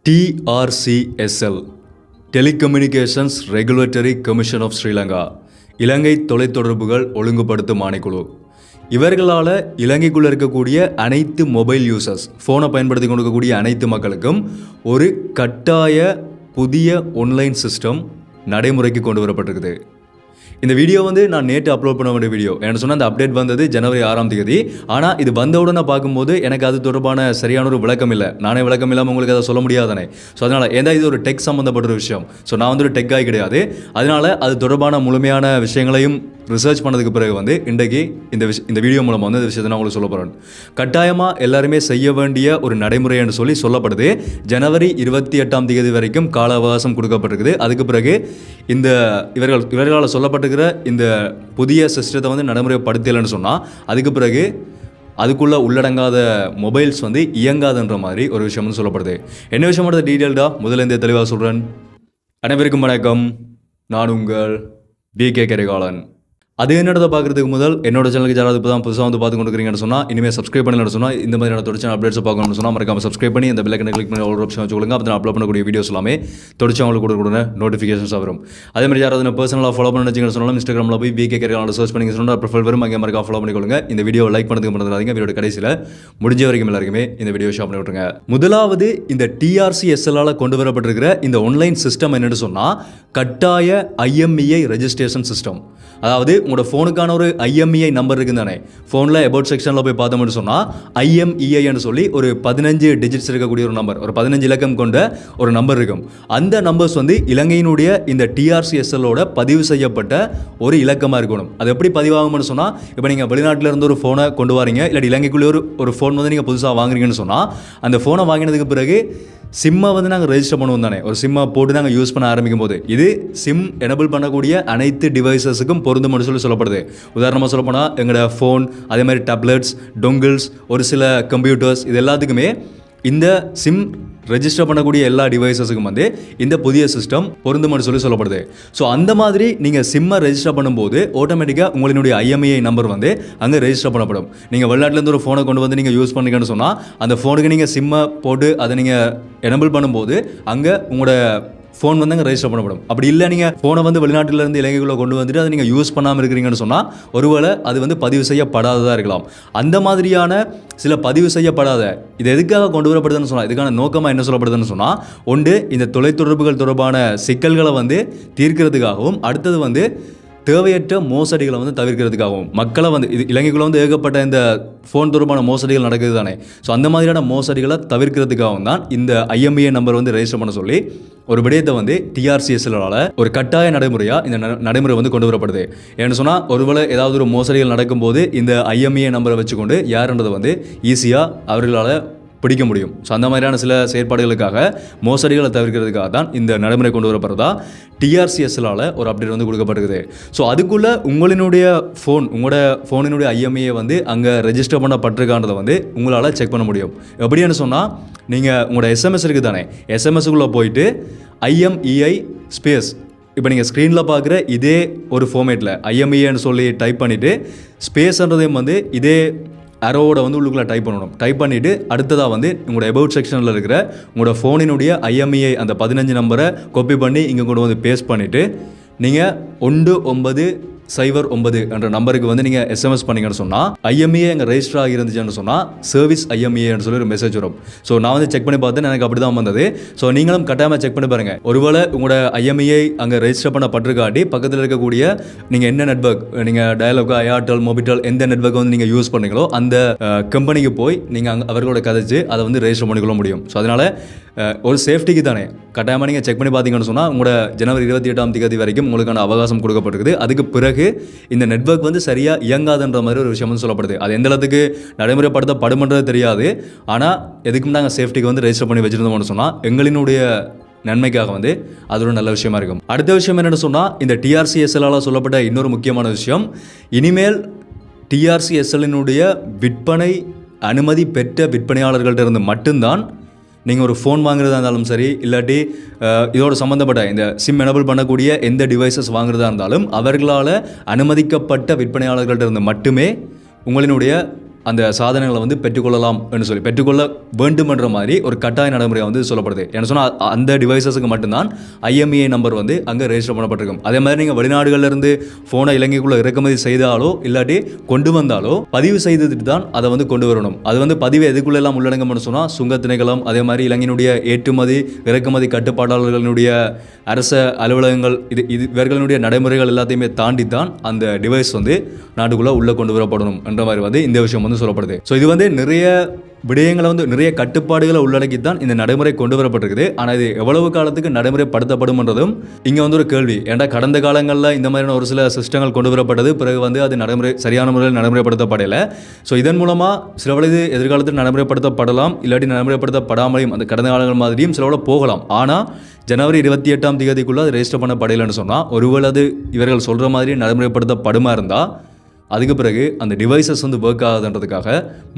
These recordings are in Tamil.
TRCSL Telecommunications Regulatory Commission of Sri Lanka இலங்கை தொலைத்தொடர்புகள் ஒழுங்குபடுத்தும் ஆணைக்குழு. இவர்களால் இலங்கைக்குள்ளே இருக்கக்கூடிய அனைத்து மொபைல் யூசர்ஸ், ஃபோனை பயன்படுத்தி கொண்டிருக்கக்கூடிய அனைத்து மக்களுக்கும் ஒரு கட்டாய புதிய ஆன்லைன் சிஸ்டம் நடைமுறைக்கு கொண்டு வரப்பட்டிருக்குது. இந்த வீடியோ நான் நேற்று அப்லோட் பண்ண வேண்டிய வீடியோ. என்ன சொன்னால் அந்த அப்டேட் வந்தது ஜனவரி 6ஆம் தேதி. ஆனால் இது வந்தவுடனே பார்க்கும்போது எனக்கு அது தொடர்பான சரியான ஒரு விளக்கம் இல்லை. நானே விளக்கம் இல்லாமல் உங்களுக்கு அதை சொல்ல முடியாதானே. ஸோ அதனால் ஏன்னா இது ஒரு டெக் சம்மந்தப்பட்ட ஒரு விஷயம். ஸோ நான் ஒரு டெக் ஆகி கிடையாது. அதனால் அது தொடர்பான முழுமையான விஷயங்களையும் ரிசர்ச் பண்ணதுக்கு பிறகு இன்றைக்கு இந்த வீடியோ மூலமாக இந்த விஷயத்தை நான் உங்களுக்கு சொல்ல போகிறேன். கட்டாயமாக எல்லாருமே செய்ய வேண்டிய ஒரு நடைமுறைன்னு சொல்லப்படுது. ஜனவரி 28ஆம் தேதி வரைக்கும் கால அவகாசம் கொடுக்கப்பட்டிருக்குது. அதுக்கு பிறகு இந்த இவர்களால் சொல்லப்பட்டிருக்கிற இந்த புதிய சிஸ்டத்தை நடைமுறைப்படுத்தலைன்னு சொன்னால் அதுக்கு பிறகு அதுக்குள்ளே உள்ளடங்காத மொபைல்ஸ் இயங்காதுன்ற மாதிரி ஒரு விஷயம் சொல்லப்படுது. என்ன விஷயம் டீட்டெயில்டாக முதல்ல இந்த தெளிவாக சொல்கிறேன். அனைவருக்கும் வணக்கம். நான் உங்கள் BK கரிகாலன். அது என்னோட பார்க்குறதுக்கு முதல் என்னோட சேனலுக்கு யாராவது இப்போ தான் புதுசாக பார்த்து கொண்டுக்கிறீங்கன்னு சொன்னால் இனிமேல் சப்ஸ்கிரைப் பண்ணலன்னு சொன்னால் இந்த மாதிரியான தொடர்ச்சி அப்டேட்ஸ் பார்க்கணும்னு சொன்னால் மறக்காம சப்ஸ்கிரைப் பண்ணி அந்த பெல் ஐக்கனை கிளிக் பண்ணி ஒரு ஆப்ஷன் வச்சுக்கொள்ளுங்க. அப்போ நான் அப்லோட் பண்ணக்கூடிய வீடியோஸ் எல்லாமே தொடர்ச்சி அவங்களுக்கு கொடுக்குற நோட்டிஃபிகேஷன்ஸ் வரும். அதே மாதிரி யாராவது பர்சனலாக ஃபாலோ பண்ணி வச்சுக்கன்னு சொன்னாலும் இன்ஸ்டாகிராமில் போய் BK கரிகாலன் சர்ச் பண்ணி சொன்னால் ப்ரொஃபைல் வரும். அங்கே மறக்காம ஃபாலோ பண்ணிக்கொள்ளுங்க. இந்த வீடியோ லைக் பண்ணதுக்கு மறந்துடாதீங்க. வீடியோ கடைசியில் முடிஞ்ச வரைக்கும் எல்லாருக்குமே இந்த வீடியோ ஷேர் பண்ணி விட்டுருங்க. முதலாவது இந்த TRCSL கொண்டு வரப்பட்டிருக்கிற இந்த ஆன்லைன் சிஸ்டம் என்னென்னு சொன்னால் கட்டாய IMEI ரெஜிஸ்ட்ரேஷன் சிஸ்டம். அதாவது உங்களோட ஃபோனுக்கான ஒரு IMEI நம்பர் இருக்குது தானே. ஃபோனில் அபவுட் செக்ஷனில் போய் பார்த்தோம்னு சொன்னால் IMEIன்னு சொல்லி ஒரு 15 டிஜிட்ஸ் இருக்கக்கூடிய ஒரு நம்பர், ஒரு 15 இலக்கம் கொண்ட ஒரு நம்பர் இருக்கும். அந்த நம்பர்ஸ் இலங்கையினுடைய இந்த TRCSL பதிவு செய்யப்பட்ட ஒரு இலக்கமாக இருக்கணும். அது எப்படி பதிவாகும்னு சொன்னால், இப்போ நீங்கள் வெளிநாட்டில் இருந்து ஒரு ஃபோனை கொண்டு வரீங்க, இல்லாட்டி இலங்கைக்குள்ளே ஒரு ஃபோன் நீங்கள் புதுசாக வாங்குறீங்கன்னு சொன்னால் அந்த ஃபோனை வாங்கினதுக்கு பிறகு சிம்மை நாங்கள் ரெஜிஸ்டர் பண்ணுவோம் தானே. ஒரு சிம்மை போட்டு நாங்கள் யூஸ் பண்ண ஆரம்பிக்கும் போது இது சிம் எனபிள் பண்ணக்கூடிய அனைத்து டிவைசஸுக்கும் பொருந்தும்னு சொல்லப்படுது. உதாரணமாக சொல்லப்போனால் எங்களோட ஃபோன், அதே மாதிரி டேப்லெட்ஸ், டொங்கிள்ஸ், ஒரு சில கம்ப்யூட்டர்ஸ், இது எல்லாத்துக்குமே இந்த சிம் ரெஜிஸ்டர் பண்ணக்கூடிய எல்லா டிவைசஸுக்கும் இந்த புதிய சிஸ்டம் பொருந்தும்னு சொல்லப்படுது. ஸோ அந்த மாதிரி நீங்கள் சிம்மை ரெஜிஸ்டர் பண்ணும்போது ஆட்டோமேட்டிக்காக உங்களுடைய IMEI நம்பர் அங்கே ரெஜிஸ்டர் பண்ணப்படும். நீங்கள் வெளிநாட்டிலேருந்து ஒரு ஃபோனை கொண்டு நீங்கள் யூஸ் பண்ணுங்கன்னு சொன்னால் அந்த ஃபோனுக்கு நீங்கள் சிம்மை போட்டு அதை நீங்கள் எனபிள் பண்ணும்போது அங்கே உங்களோட ஃபோன் அங்கே ரெஜிஸ்டர் பண்ணப்படும். அப்படி இல்லை நீங்கள் ஃபோனை வெளிநாட்டிலேருந்து இலங்கைக்குள்ளே கொண்டு வந்துட்டு அதை நீங்கள் யூஸ் பண்ணாமல் இருக்கிறீங்கன்னு சொன்னால் ஒருவேளை அது பதிவு செய்யப்படாததாக இருக்கலாம். அந்த மாதிரியான சில பதிவு செய்யப்படாத இது எதுக்காக கொண்டு வரப்படுதுன்னு சொன்னால், இதுக்கான நோக்கமாக என்ன சொல்லப்படுதுன்னு சொன்னால், ஒன்று இந்த தொலைத்தொடர்புகள் தொடர்பான சிக்கல்களை தீர்க்கிறதுக்காகவும், அடுத்தது தேவையற்ற மோசடிகளை தவிர்க்கிறதுக்காகவும், மக்களை இது இலங்கைக்குள்ளே ஏகப்பட்ட இந்த ஃபோன் தொடர்பான மோசடிகள் நடக்குது தானே. ஸோ அந்த மாதிரியான மோசடிகளை தவிர்க்கிறதுக்காகவும் தான் இந்த IMEI நம்பர் ரெஜிஸ்டர் பண்ண சொல்லி ஒரு விடயத்தை TRCSL ஒரு கட்டாய நடைமுறையாக இந்த நடைமுறை கொண்டு வரப்படுது. ஏன்னு சொன்னால் ஒருவேளை ஏதாவது ஒரு மோசடிகள் நடக்கும்போது இந்த IMEI நம்பரை வச்சுக்கொண்டு யாருன்றது ஈஸியாக அவர்களால் பிடிக்க முடியும். ஸோ அந்த மாதிரியான சில செயற்பாடுகளுக்காக, மோசடிகளை தவிர்க்கிறதுக்காக தான் இந்த நடைமுறை கொண்டு வரப்படுறதா TRCSL ஒரு அப்டேட் கொடுக்கப்பட்டிருக்குது. ஸோ அதுக்குள்ளே உங்களுடைய உங்களோட ஃபோனினுடைய IMEI அங்கே ரெஜிஸ்டர் பண்ணப்பட்டிருக்கான்றதை உங்களால் செக் பண்ண முடியும். எப்படின்னு சொன்னால், நீங்கள் உங்களோட SMS இருக்குது தானே, SMSக்குள்ளே போயிட்டு IMEI ஸ்பேஸ், இப்போ நீங்கள் ஸ்க்ரீனில் பார்க்குற இதே ஒரு ஃபார்மேட்டில் IMEIன்னு சொல்லி டைப் பண்ணிவிட்டு ஸ்பேஸ்ன்றதையும் இதே அரோவோட உள்ளுக்குள்ளே டைப் பண்ணணும். டைப் பண்ணிவிட்டு அடுத்ததாக உங்களோட அபவுட் செக்ஷனில் இருக்கிற உங்களோட ஃபோனினுடைய IMEI அந்த 15 நம்பரை காப்பி பண்ணி இங்கே கொண்டு பேஸ்ட் பண்ணிவிட்டு நீங்கள் 1909 என்ற நம்பருக்கு நீங்கள் SMS பண்ணிங்கன்னு சொன்னால் IMEI அங்கே ரெஜிஸ்டர் ஆகிருந்துச்சுன்னு சொன்னால் சர்வீஸ் IMEIன்னு சொல்லி ஒரு மெசேஜ் வரும். ஸோ நான் செக் பண்ணி பார்த்தேன், எனக்கு அப்படி தான் வந்தது. ஸோ நீங்களும் கட்டாயமாக செக் பண்ணி பாருங்கள். ஒருவேளை உங்களோட IMEI அங்கே ரெஜிஸ்டர் பண்ணப்பட்டிருக்காட்டி பக்கத்தில் இருக்கக்கூடிய நீங்கள் என்ன நெட்வொர்க், நீங்கள் டயலாக், ஏர்டெல், மொபிட்டல், எந்த நெட்வொர்க் நீங்கள் யூஸ் பண்ணீங்களோ அந்த கம்பெனிக்கு போய் நீங்கள் அவர்களோட கதைச்சு அதை ரெஜிஸ்டர் பண்ணிக்கொள்ள முடியும். ஸோ அதனால் ஒரு சேஃப்டிக்கு தானே கட்டாயமாக நீங்கள் செக் பண்ணி பார்த்தீங்கன்னு சொன்னால் உங்களோட ஜனவரி 28ஆம் தேதி வரைக்கும் உங்களுக்கான அவகாசம் கொடுக்கப்பட்டிருக்குது. அதுக்கு பிறகு இந்த நெட்வொர்க் சரியாக இயங்காதுன்ற மாதிரி ஒரு விஷயம் சொல்லப்படுது. அது எந்த அளவுக்கு நடைமுறைப்படுத்தப்படும்ன்றது தெரியாது. ஆனால் எதுக்கும் நாங்கள் சேஃப்டிக்கு ரெஜிஸ்டர் பண்ணி வச்சுருந்தோம்னு சொன்னால் எங்களினுடைய நன்மைக்காக அது ஒரு நல்ல விஷயமா இருக்கும். அடுத்த விஷயம் என்னென்னு சொன்னால், இந்த TRCSL சொல்லப்பட்ட இன்னொரு முக்கியமான விஷயம், இனிமேல் TRCSL விற்பனை அனுமதி பெற்ற விற்பனையாளர்கள்ட்ட இருந்து மட்டும்தான் நீங்கள் ஒரு ஃபோன் வாங்குறதா இருந்தாலும் சரி, இல்லாட்டி இதோட சம்மந்தப்பட்ட இந்த சிம் எனபிள் பண்ணக்கூடிய எந்த டிவைசஸ் வாங்குறதா இருந்தாலும் அவர்களால் அனுமதிக்கப்பட்ட விற்பனையாளர்கள்ட்ட இருந்து மட்டுமே உங்களினுடைய அந்த சாதனங்களை வந்து பெற்றுக்கொள்ளலாம் என்று சொல்லி பெற்றுக்கொள்ள வேண்டும் என்ற மாதிரி ஒரு கட்டாய நடைமுறை வந்து சொல்லப்படுது. என்ன சொன்னால் அந்த டிவைசஸுக்கு மட்டும்தான் IMEI நம்பர் வந்து அங்கே ரெஜிஸ்டர் பண்ணப்பட்டிருக்கும். அதே மாதிரி நீங்கள் வெளிநாடுகளில் இருந்து ஃபோனை இலங்கைக்குள்ளே இறக்குமதி செய்தாலோ இல்லாட்டி கொண்டு வந்தாலோ பதிவு செய்துட்டு தான் அதை வந்து கொண்டு வரணும். அது வந்து பதிவு எதுக்குள்ளெல்லாம் உள்ளடங்கம்னு சொன்னால் சுங்க திணைக்களம், அதே மாதிரி இலங்கையினுடைய ஏற்றுமதி இறக்குமதி கட்டுப்பாட்டாளர்களுடைய அரச அலுவலகங்கள் இவர்களுடைய நடைமுறைகள் எல்லாத்தையுமே தாண்டி தான் அந்த டிவைஸ் வந்து நாட்டுக்குள்ளே உள்ளே கொண்டு வரப்படணும் என்ற மாதிரி வந்து இந்த விஷயம் வந்து சொல்லப்படுது. ஸோ இது வந்து நிறைய விடயங்களை வந்து நிறைய கட்டுப்பாடுகளை உள்ளடக்கி தான் இந்த நடைமுறை கொண்டு வரப்பட்டிருக்குது. ஆனால் இது எவ்வளவு காலத்துக்கு நடைமுறைப்படுத்தப்படும்ன்றதும் இங்கே வந்து ஒரு கேள்வி. ஏன்னா கடந்த காலங்களில் இந்த மாதிரியான ஒரு சில சிஸ்டங்கள் கொண்டு வரப்பட்டது, பிறகு வந்து அது சரியான முறையில் நடைமுறைப்படுத்தப்படலை. ஸோ இதன் மூலமாக சிலவளது எதிர்காலத்தில் நடைமுறைப்படுத்தப்படலாம், இல்லாட்டி நடைமுறைப்படுத்தப்படாமலையும் அந்த கடந்த காலங்கள் மாதிரியும் சிலவள போகலாம். ஆனால் ஜனவரி 28ஆம் தேதிக்குள்ளே அது ரெஜிஸ்டர் பண்ணப்படலைன்னு சொன்னால் ஒருவேளை அது இவர்கள் சொல்கிற மாதிரி நடைமுறைப்படுத்தப்படுமா இருந்தால் அதுக்கு பிறகு அந்த டிவைசஸ் வந்து ஒர்க் ஆகுதுன்றதுக்காக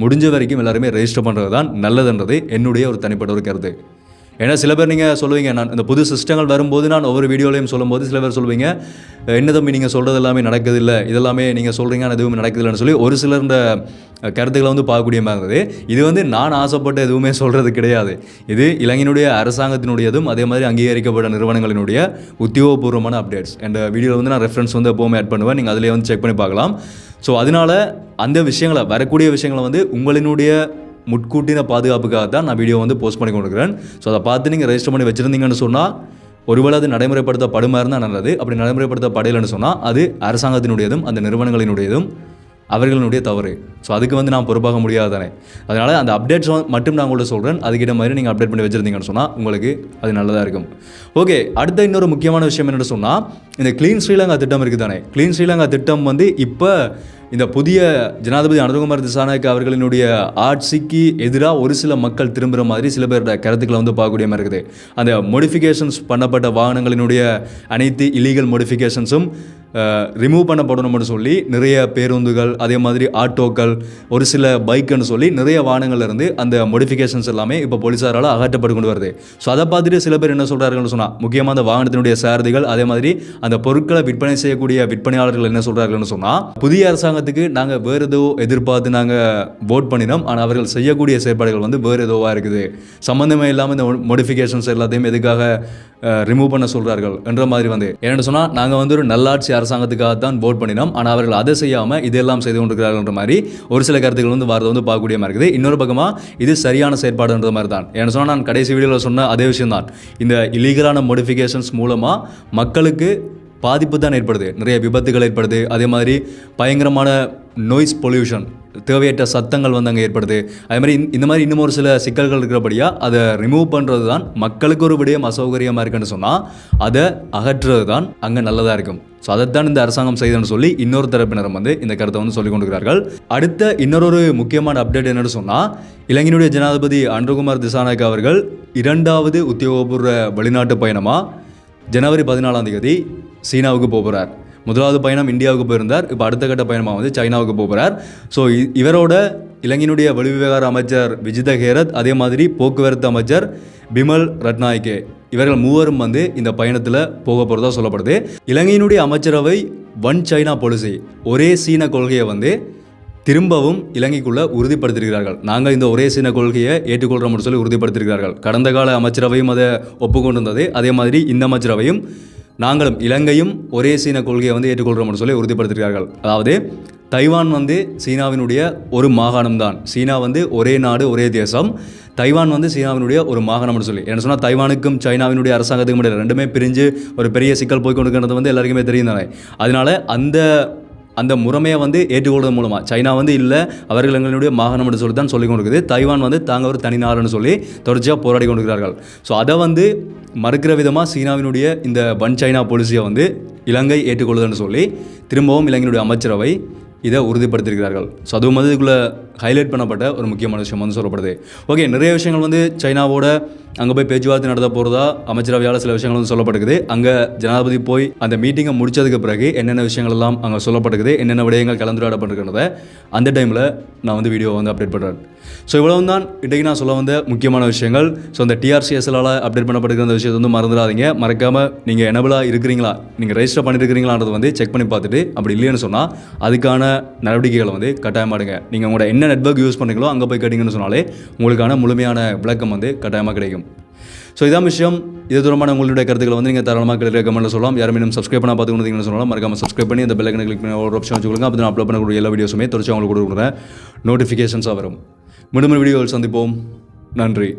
முடிஞ்ச வரைக்கும் எல்லாருமே ரெஜிஸ்டர் பண்ணுறது தான் நல்லதுன்றது என்னுடைய ஒரு தனிப்பட்ட ஒரு கருத்து. ஏன்னா சில பேர் நீங்கள் சொல்லுவீங்க, நான் இந்த புது சிஸ்டங்கள் வரும்போது நான் ஒவ்வொரு வீடியோலையும் சொல்லும்போது சில பேர் சொல்லுவீங்க, என்ன தம்பி நீங்கள் சொல்கிறது எல்லாமே நடக்குதில்லை, இதெல்லாமே நீங்கள் சொல்கிறீங்க ஆனால் எதுவுமே நடக்குதில்லைன்னு சொல்லி ஒரு சிலர் இந்த கருத்துக்களை வந்து பார்க்கக்கூடிய மாதிரி இருந்தது. இது வந்து நான் ஆசைப்பட்ட எதுவுமே சொல்கிறது கிடையாது. இது இலங்கையினுடைய அரசாங்கத்தினுடையதும் அதே மாதிரி அங்கீகரிக்கப்பட்ட நிறுவனங்களினுடைய உத்தியோகபூர்வமான அப்டேட்ஸ். என்ற வீடியோவில் வந்து நான் ரெஃபரன்ஸ் வந்து எப்போவுமே ஆட் பண்ணுவேன், நீங்கள் அதிலே வந்து செக் பண்ணி பார்க்கலாம். ஸோ அதனால் அந்த விஷயங்களை வரக்கூடிய விஷயங்களை வந்து உங்களினுடைய முட்கூட்டின பாதுகாப்புக்காக தான் நான் வீடியோ வந்து போஸ்ட் பண்ணி கொண்டிருக்கிறேன். ஸோ அதை பார்த்து நீங்கள் ரெஜிஸ்டர் பண்ணி வச்சுருந்தீங்கன்னு சொன்னால் ஒருவேளை அது நடைமுறைப்படுத்தப்படுமா இருந்தால் நல்லது. அப்படி நடைமுறைப்படுத்தப்படலைன்னு சொன்னால் அது அரசாங்கத்தினுடையதும் அந்த நிறுவனங்களினுடையதும் அவர்களுடைய தவறு. ஸோ அதுக்கு வந்து நான் பொறுப்பாக முடியாது தானே. அதனால் அந்த அப்டேட்ஸ் மட்டும் நான் உங்கள்கிட்ட சொல்கிறேன், அதுக்கிட்ட மாதிரி நீங்கள் அப்டேட் பண்ணி வச்சுருந்தீங்கன்னு சொன்னால் உங்களுக்கு அது நல்லதாக இருக்கும். ஓகே, அடுத்த இன்னொரு முக்கியமான விஷயம் என்னென்னு சொன்னால் இந்த க்ளீன் ஸ்ரீலங்கா திட்டம் இருக்குது தானே. க்ளீன் ஸ்ரீலங்கா திட்டம் வந்து இப்போ இந்த புதிய ஜனாதிபதி அனுரகுமார் திசாநாயக்க அவர்களினுடைய ஆட்சிக்கு எதிராக ஒரு சில மக்கள் திரும்புகிற மாதிரி சில பேரோட கருத்துக்களை வந்து பார்க்கக்கூடிய மாதிரி இருக்குது. அந்த மோடிஃபிகேஷன்ஸ் பண்ணப்பட்ட வாகனங்களினுடைய அனைத்து இல்லீகல் மோடிஃபிகேஷன்ஸும் ரிமூவ் பண்ணப்படணும்னு சொல்லி நிறைய பேருந்துகள், அதே மாதிரி ஆட்டோக்கள், ஒரு சில பைக்குன்னு சொல்லி நிறைய வாகனங்கள்லேருந்து அந்த மோடிஃபிகேஷன்ஸ் எல்லாமே இப்போ போலீஸாரால் அகற்றப்பட்டு கொண்டு வருது. ஸோ அதை பார்த்துட்டு சில பேர் என்ன சொல்கிறார்கள்னு சொன்னால் முக்கியமாக அந்த வாகனத்தினுடைய சாரதிகள், அதே மாதிரி அந்த பொருட்களை விற்பனை செய்யக்கூடிய விற்பனையாளர்கள் என்ன சொல்கிறார்கள்னு சொன்னால் புதிய அரசாங்கத்துக்கு நாங்கள் வேறு ஏதோ எதிர்பார்த்து நாங்கள் ஓட் பண்ணினோம், ஆனால் அவர்கள் செய்யக்கூடிய செயற்பாடுகள் வந்து வேறு ஏதோவாக இருக்குது, சம்மந்தமே இல்லாமல் இந்த மோடிஃபிகேஷன்ஸ் எல்லாத்தையும் எதுக்காக ரிமூவ் பண்ண சொல்கிறார்கள் என்ற மாதிரி வந்து என்னென்னு சொன்னால் நாங்கள் வந்து ஒரு நல்லாட்சி அரசாங்கத்துக்காக தான் ஓட் பண்ணினோம், ஆனால் அவர்கள் அதை செய்யாமல் இதெல்லாம் செய்து கொண்டிருக்கிறார்கள்ன்ற மாதிரி ஒரு சில கருத்துக்கள் வந்து வாரத்தை வந்து பார்க்கக்கூடிய மாதிரி இருக்குது. இன்னொரு பக்கமாக இது சரியான செயற்பாடுன்ற மாதிரி தான். ஏன்னு சொன்னால் நான் கடைசி வீடியோவில் சொன்ன அதே விஷயம் தான். இந்த இல்லீகலான மோடிஃபிகேஷன்ஸ் மூலமாக மக்களுக்கு பாதிப்பு தான் ஏற்படுது, நிறைய விபத்துகள் ஏற்படுது, அதே மாதிரி பயங்கரமான நோய்ஸ் பொல்யூஷன், தேவையற்ற சத்தங்கள் வந்து அங்கே ஏற்படுது. அதே மாதிரி இந்த மாதிரி இன்னும் ஒரு சில சிக்கல்கள் இருக்கிறபடியாக அதை ரிமூவ் பண்ணுறது தான் மக்களுக்கு ஒரு விடயம் அசௌகரியமாக இருக்குன்னு சொன்னால் அதை அகற்றுறது தான் அங்கே நல்லதாக இருக்கும். ஸோ அதைத்தான் இந்த அரசாங்கம் செய்தன்னு சொல்லி இன்னொரு தரப்பினரும் வந்து இந்த கருத்தை வந்து சொல்லிக் கொண்டிருக்கிறார்கள். அடுத்த இன்னொரு முக்கியமான அப்டேட் என்னென்னு சொன்னால் இலங்கையினுடைய ஜனாதிபதி அனுரகுமார் திசாநாயக்க அவர்கள் 2வது உத்தியோகபூர்வ வெளிநாட்டு பயணமாக ஜனவரி 14ஆம் தேதி சீனாவுக்கு போகிறார். முதலாவது பயணம் இந்தியாவுக்கு போயிருந்தார், இப்போ அடுத்த கட்ட பயணமாக வந்து சைனாவுக்கு போகிறார். ஸோ இவரோட இலங்கையினுடைய வெளிவிவகார அமைச்சர் விஜித ஹேரத், அதே மாதிரி போக்குவரத்து அமைச்சர் பிமல் ரட்நாயக்கே, இவர்கள் மூவரும் வந்து இந்த பயணத்தில் போக போகிறதா சொல்லப்படுது. இலங்கையினுடைய அமைச்சரவை ஒன் சைனா பாலிசி, ஒரே சீன கொள்கையை வந்து திரும்பவும் இலங்கைக்குள்ளே உறுதிப்படுத்தியிருக்கிறார்கள். நாங்கள் இந்த ஒரே சீன கொள்கையை ஏற்றுக்கொள்கிறோம்னு சொல்லி உறுதிப்படுத்தியிருக்கிறார்கள். கடந்த கால அமைச்சரவையும் அதை ஒப்புக்கொண்டிருந்தது. அதே மாதிரி இந்த அமைச்சரவையும் நாங்களும் இலங்கையும் ஒரே சீன கொள்கையை வந்து ஏற்றுக்கொள்கிறோம்னு சொல்லி உறுதிப்படுத்தியிருக்கிறார்கள். அதாவது தைவான் வந்து சீனாவினுடைய ஒரு மாகாணம் தான், சீனா வந்து ஒரே நாடு ஒரே தேசம், தைவான் வந்து சீனாவினுடைய ஒரு மாகாணம்னு சொல்லி. என்ன சொன்னால் தைவானுக்கும் சைனாவினுடைய அரசாங்கத்துக்கும் முடியாது, ரெண்டுமே பிரிஞ்சு ஒரு பெரிய சிக்கல் போய்கொண்டிருக்கிறது வந்து எல்லாருக்குமே தெரியும் தானே. அதனால் அந்த முறைமையை வந்து ஏற்றுக்கொள்வது மூலமாக சைனா வந்து இல்லை அவர்கள் எங்களுடைய மாகாணம்னு சொல்லி தான் சொல்லிக் கொண்டிருக்குது, தைவான் வந்து தாங்கள் ஒரு தனி நாடுன்னு சொல்லி தொடர்ச்சியாக போராடி கொண்டிருக்கிறார்கள். ஸோ அதை வந்து மறுக்கிற விதமாக சீனாவினுடைய இந்த ஒன் சைனா பாலிசியை வந்து இலங்கை ஏற்றுக்கொள்ளுதுன்னு சொல்லி திரும்பவும் இலங்கையினுடைய அமைச்சரவை இதை உறுதிப்படுத்தியிருக்கிறார்கள். ஸோ அதுவும் வந்து இதுக்குள்ளே ஹைலைட் பண்ணப்பட்ட ஒரு முக்கியமான விஷயம் வந்து சொல்லப்படுது. ஓகே, நிறைய விஷயங்கள் வந்து சைனாவோட அங்கே போய் பேச்சுவார்த்தை நடத்த போகிறதா அமைச்சரவையால் சில விஷயங்கள் வந்து சொல்லப்படுது. அங்கே ஜனாதிபதி போய் அந்த மீட்டிங்கை முடித்ததுக்கு பிறகு என்னென்ன விஷயங்கள் எல்லாம் அங்கே சொல்லப்படுது, என்னென்ன விடயங்கள் கலந்துரையாடப்பட்டிருக்கிறத அந்த டைமில் நான் வந்து வீடியோ வந்து அப்டேட் பண்ணுறேன். ஸோ இவ்வளவு தான் இன்றைக்கு நான் சொல்ல வந்த முக்கியமான விஷயங்கள். ஸோ இந்த டிஆர்சிஎஸ்எல்லால் அப்டேட் பண்ணப்படுகிற அந்த விஷயத்தை வந்து மறந்துடாதீங்க. மறக்காமல் நீங்கள் எனபிளாக இருக்கிறீங்களா, நீங்கள் ரெஜிஸ்டர் பண்ணியிருக்கிறீங்களான்றது வந்து செக் பண்ணி பார்த்துட்டு அப்படி இல்லைன்னு சொன்னால் அதுக்கான நடவடிக்கைகளை வந்து கட்டாயமாடுங்க. நீங்கள் உங்களோட என்ன நெட்வொர்க் யூஸ் பண்ணுறீங்களோ அங்கே போய் கேட்டிங்கன்னு சொன்னாலே உங்களுக்கான முழுமையான விளக்கம் வந்து கட்டாயமாக கிடைக்கும். ஸோ இதான் விஷயம். இது தூரமான உங்களுடைய கருத்துக்களை வந்து நீங்கள் தாராளமாக கீழே கமெண்ட்டில் சொல்லலாம். யாரும் இன்னும் சப்ஸ்கிரைப் பண்ணால் பார்த்துக்கணுன்னு சொல்லலாம். மறக்காமல் சப்ஸ்கிரைப் பண்ணி அந்த பெல் ஐக்கனை கிளிக் பண்ணி ஒரு ஆப்ஷன் வச்சுக்கொள்ளுங்க. அப்போ நான் அப்லோட் பண்ணக்கூடிய எல்லா வீடியோஸுமே தொடர்ச்சி அவங்களுக்கு கொடுக்குறேன், நோட்டிஃபிகேஷன்ஸாக வரும். மீண்டும் வீடியோவில் சந்திப்போம். நன்றி.